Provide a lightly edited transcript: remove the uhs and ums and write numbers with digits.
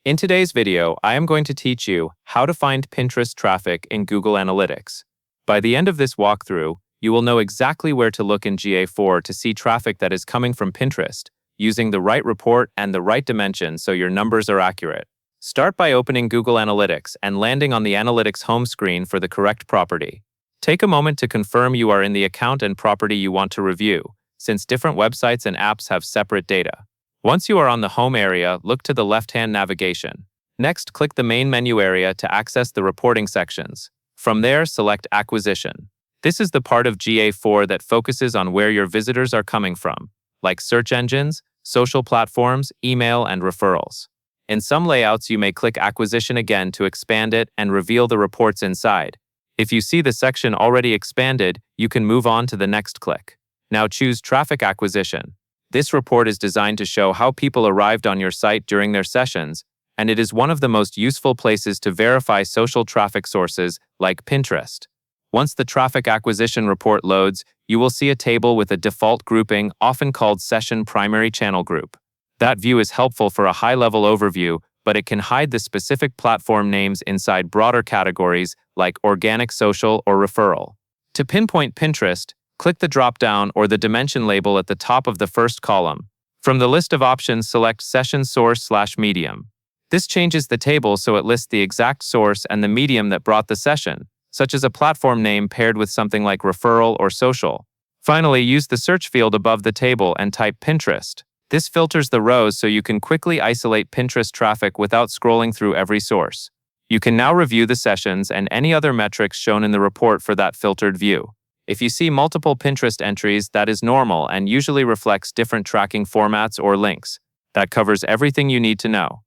In today's video, I am going to teach you how to find Pinterest traffic in Google Analytics. By the end of this walkthrough, you will know exactly where to look in GA4 to see traffic that is coming from Pinterest, using the right report and the right dimension so your numbers are accurate. Start by opening Google Analytics and landing on the Analytics home screen for the correct property. Take a moment to confirm you are in the account and property you want to review, since different websites and apps have separate data. Once you are on the home area, look to the left-hand navigation. Next, click the main menu area to access the reporting sections. From there, select Acquisition. This is the part of GA4 that focuses on where your visitors are coming from, like search engines, social platforms, email, and referrals. In some layouts, you may click Acquisition again to expand it and reveal the reports inside. If you see the section already expanded, you can move on to the next click. Now choose Traffic Acquisition. This report is designed to show how people arrived on your site during their sessions, and it is one of the most useful places to verify social traffic sources like Pinterest. Once the Traffic Acquisition report loads, you will see a table with a default grouping, often called Session Primary Channel Group. That view is helpful for a high-level overview, but it can hide the specific platform names inside broader categories like Organic Social or Referral. To pinpoint Pinterest, click the drop-down or the dimension label at the top of the first column. From the list of options, select Session Source/Medium. This changes the table so it lists the exact source and the medium that brought the session, such as a platform name paired with something like referral or social. Finally, use the search field above the table and type Pinterest. This filters the rows so you can quickly isolate Pinterest traffic without scrolling through every source. You can now review the sessions and any other metrics shown in the report for that filtered view. If you see multiple Pinterest entries, that is normal and usually reflects different tracking formats or links. That covers everything you need to know.